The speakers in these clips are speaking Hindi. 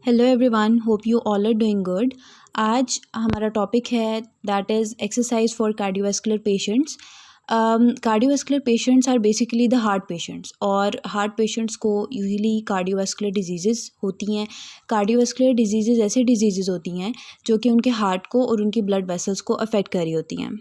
Hello everyone, hope you all are doing good. आज हमारा टॉपिक है that is exercise for cardiovascular patients. Cardiovascular patients are basically the heart patients, और हार्ट पेशेंट्स को यूजुअली कार्डियोवैस्कुलर डिजीज़ होती हैं। कार्डियोवैस्कुलर डिजीज़ ऐसी डिजीज़ होती हैं जो कि उनके हार्ट को और उनकी ब्लड वेसल्स को अफेक्ट कर रही होती हैं।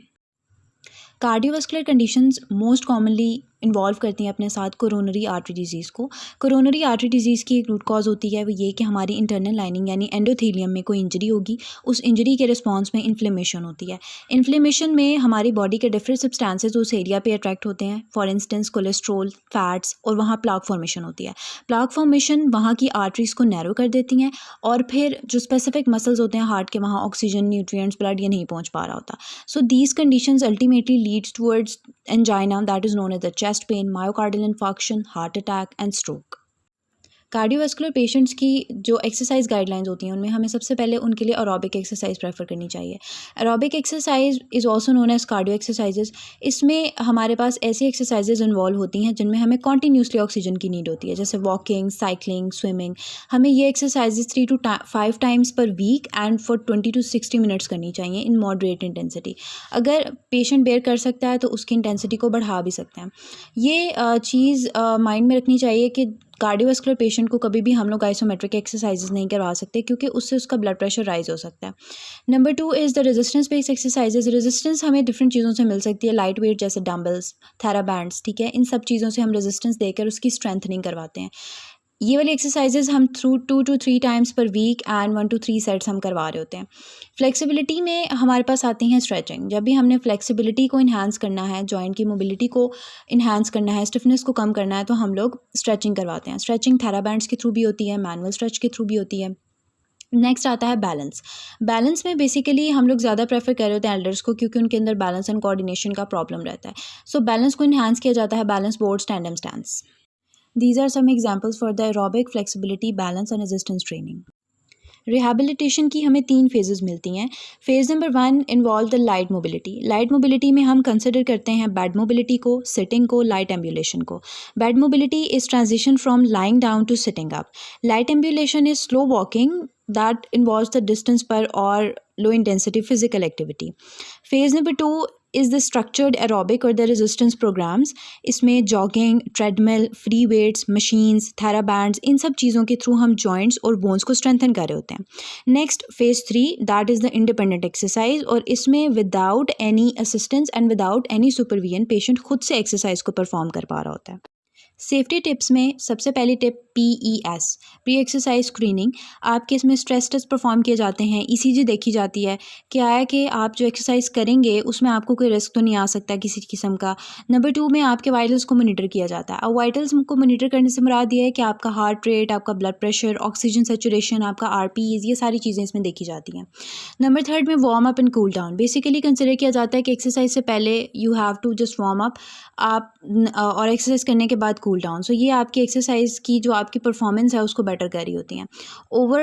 Cardiovascular conditions most commonly involve करती हैं अपने साथ कोरोनरी आर्टरी डिजीज़ को। कोरोनरी आर्टरी डिजीज़ की एक रूट कॉज होती है वो ये कि हमारी इंटरनल लाइनिंग यानी एंडोथेलियम में कोई इंजरी होगी, उस इंजरी के रिस्पॉन्स में इन्फ्लेमेशन होती है। इन्फ्लेमेशन में हमारी बॉडी के डिफरेंट सब्सटेंसेस उस एरिया पे अट्रैक्ट होते हैं, फॉर इंस्टेंस कोलेस्ट्रोल, फैट्स, और वहाँ प्लाक फॉर्मेशन होती है। प्लाक फॉर्मेशन वहाँ की आर्टरीज़ को नैरो कर देती हैं, और फिर जो स्पेसिफिक मसल्स होते हैं हार्ट के, वहाँ ऑक्सीजन, न्यूट्रिएंट्स, ब्लड ये नहीं पहुँच पा रहा होता। So these conditions ultimately leads towards angina, that is known as the chest pain, myocardial infarction, heart attack and stroke। Cardiovascular patients की जो एक्सरसाइज गाइडलाइंस होती हैं उनमें हमें सबसे पहले उनके लिए एरोबिक एक्सरसाइज प्रेफर करनी चाहिए। Aerobic exercise is also known as cardio exercises. इसमें हमारे पास ऐसी एक्सरसाइजेज इन्वॉल्व होती हैं जिनमें हमें कॉन्टीन्यूसली ऑक्सीजन की नीड होती है, जैसे वॉकिंग, साइकिलिंग, स्विमिंग। हमें ये exercises 3 to 5 times per week and for 20 to 60 minutes करनी चाहिए इन मॉडरेट इंटेंसिटी। अगर पेशेंट बेयर कर सकता है तो उसकी इंटेंसिटी को बढ़ा भी सकते हैं। ये चीज़ माइंड में रखनी चाहिए कि कार्डियोवैस्कुलर पेशेंट को कभी भी हम लोग आइसोमेट्रिक एक्सरसाइजेज नहीं करवा सकते, क्योंकि उससे उसका ब्लड प्रेशर राइज हो सकता है। Number 2 is the resistance based exercises. Resistance हमें डिफरेंट चीज़ों से मिल सकती है, लाइट वेट जैसे डम्बल्स, थेराबैंड्स, ठीक है। इन सब चीज़ों से हम रेजिस्टेंस देकर उसकी स्ट्रेंथनिंग करवाते हैं। ये वाली एक्सरसाइजेज हम through 2 to 3 times per week and 1 to 3 sets हम करवा रहे होते हैं। फ्लेक्सिबिलिटी में हमारे पास आती हैं स्ट्रेचिंग। जब भी हमने फ्लेक्सिबिलिटी को इन्हांस करना है, जॉइंट की मोबिलिटी को इन्हांस करना है, स्टिफनेस को कम करना है, तो हम लोग स्ट्रेचिंग करवाते हैं। स्ट्रेचिंग थेराबैंड्स के थ्रू भी होती है, मैनुअल स्ट्रेच के थ्रू भी होती है। नेक्स्ट आता है बैलेंस। बैलेंस में बेसिकली हम लोग ज़्यादा प्रेफर कर रहे होते हैं एल्डर्स को, क्योंकि उनके अंदर बैलेंस एंड कोऑर्डिनेशन का प्रॉब्लम रहता है। सो बैलेंस को इन्हांस किया जाता है balance board, tandem stands. These are some examples for the aerobic flexibility, balance and resistance training। Rehabilitation की हमें 3 फेजेस मिलती हैं। Phase number 1 involve the light mobility. Light mobility में हम कंसिडर करते हैं बेड मोबिलिटी को, सिटिंग को, लाइट एम्बुलेशन को। Bed mobility is transition from lying down to sitting up. Light ambulation is slow walking that involves the distance per or low intensity physical activity। Phase number 2 is the structured aerobic or the resistance programs। इसमें jogging, treadmill, free weights, machines, therabands, इन सब चीज़ों के थ्रू हम जॉइंट्स और बोन्स को स्ट्रेंथन कर रहे होते हैं। Next phase 3 that is the independent exercise, और इसमें without any assistance and without any supervision patient खुद से एक्सरसाइज को परफॉर्म कर पा रहा होता है। सेफ्टी टिप्स में सबसे पहली tip PES, pre exercise screening. आपके इसमें स्ट्रेस टेस्ट परफॉर्म किए जाते हैं, ECG देखी जाती है, क्या है कि आप जो एक्सरसाइज करेंगे उसमें आपको कोई रिस्क तो नहीं आ सकता किसी किस्म का। नंबर 2 में आपके वाइटल्स को मॉनिटर किया जाता है। अब वाइटल्स को मॉनिटर करने से मुराद ये है कि आपका हार्ट रेट, आपका ब्लड प्रेशर, ऑक्सीजन सेचुरेशन, आपका RPEs, ये सारी चीज़ें इसमें देखी जाती हैं। नंबर 3 में warm up and cool down. Basically consider किया जाता है कि एक्सरसाइज से पहले you have to just warm up आप, और एक्सरसाइज करने के बाद कूल डाउन। सो ये आपकी एक्सरसाइज की जो आपकी परफॉर्मेंस है उसको बेटर कर रही होती हैं। ओवर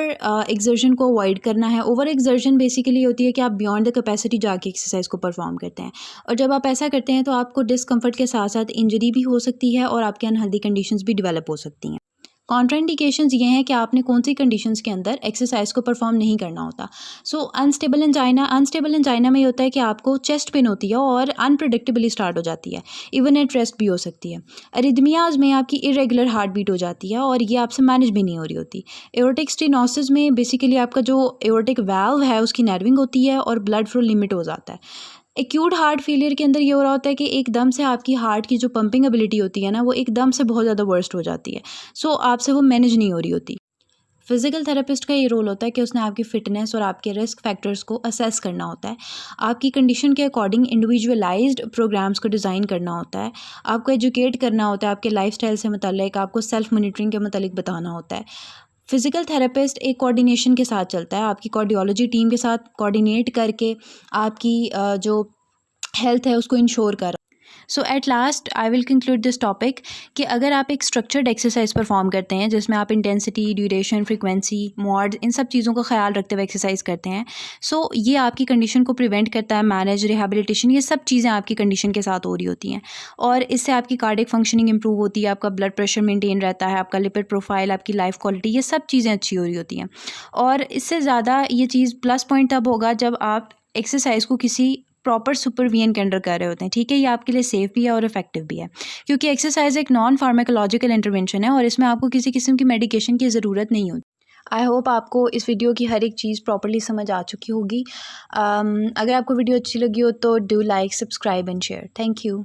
एक्सर्शन को अवॉइड करना है। ओवर एक्सर्शन बेसिकली होती है कि आप बियॉन्ड द कैपेसिटी जाके एक्सरसाइज को परफॉर्म करते हैं, और जब आप ऐसा करते हैं तो आपको डिस्कम्फर्ट के साथ साथ इंजरी भी हो सकती है और आपके अनहेल्दी कंडीशंस भी डेवलप हो सकती हैं। कॉन्ट्राइंडिकेशंस ये हैं कि आपने कौन सी कंडीशंस के अंदर एक्सरसाइज को परफॉर्म नहीं करना होता। सो अनस्टेबल एंजाइना में ये होता है कि आपको चेस्ट पेन होती है और अनप्रेडिक्टेबली स्टार्ट हो जाती है, इवन एट रेस्ट भी हो सकती है। अरिथमियाज में आपकी इरेगुलर हार्ट बीट हो जाती है और ये आपसे मैनेज भी नहीं हो रही होती। एओर्टिक स्टेनोसिस में बेसिकली आपका जो एओर्टिक वाल्व है उसकी नर्विंग होती है और ब्लड फ्लो लिमिट हो जाता है। एक्यूट हार्ट फेलियर के अंदर ये हो रहा होता है कि एकदम से आपकी हार्ट की जो पंपिंग एबिलिटी होती है ना, वो एकदम से बहुत ज़्यादा वर्स्ट हो जाती है। सो आपसे वो मैनेज नहीं हो रही होती। फिजिकल थेरेपिस्ट का ये रोल होता है कि उसने आपकी फ़िटनेस और आपके रिस्क फैक्टर्स को असेस करना होता है, आपकी कंडीशन के अकॉर्डिंग इंडिविजुअलाइज्ड प्रोग्राम्स को डिज़ाइन करना होता है, आपको एजुकेट करना होता है आपके लाइफस्टाइल से मुतल्लिक, आपको सेल्फ मॉनिटरिंग के मुतल्लिक बताना होता है। फिज़िकल थेरेपिस्ट एक कोऑर्डिनेशन के साथ चलता है, आपकी कार्डियोलॉजी टीम के साथ कोऑर्डिनेट करके आपकी जो हेल्थ है उसको इंश्योर कर। So at last I will conclude this topic कि अगर आप एक स्ट्रक्चर्ड एक्सरसाइज परफॉर्म करते हैं जिसमें आप इंटेंसिटी, ड्यूरेशन, फ्रीक्वेंसी, मोड, इन सब चीज़ों का ख्याल रखते हुए एक्सरसाइज करते हैं, सो ये आपकी कंडीशन को प्रिवेंट करता है, मैनेज, रिहेबिलिटेशन, ये सब चीज़ें आपकी कंडीशन के साथ हो रही होती हैं और इससे आपकी कार्डियक फंक्शनिंग इंप्रूव होती है, आपका ब्लड प्रेशर मेंटेन रहता है, आपका लिपिड प्रोफाइल, आपकी लाइफ क्वालिटी, ये सब चीज़ें अच्छी हो रही होती हैं। और इससे ज़्यादा ये चीज़ प्लस पॉइंट तब होगा जब आप एक्सरसाइज को किसी प्रॉपर सुपरविजन के अंडर कर रहे होते हैं, ठीक है। ये आपके लिए सेफ़ भी है और इफेक्टिव भी है, क्योंकि एक्सरसाइज एक नॉन फार्माकोलॉजिकल इंटरवेंशन है और इसमें आपको किसी किस्म की मेडिकेशन की ज़रूरत नहीं होती। आई होप आपको इस वीडियो की हर एक चीज़ प्रॉपर्ली समझ आ चुकी होगी। अगर आपको वीडियो अच्छी लगी हो तो do like, subscribe and share. Thank you.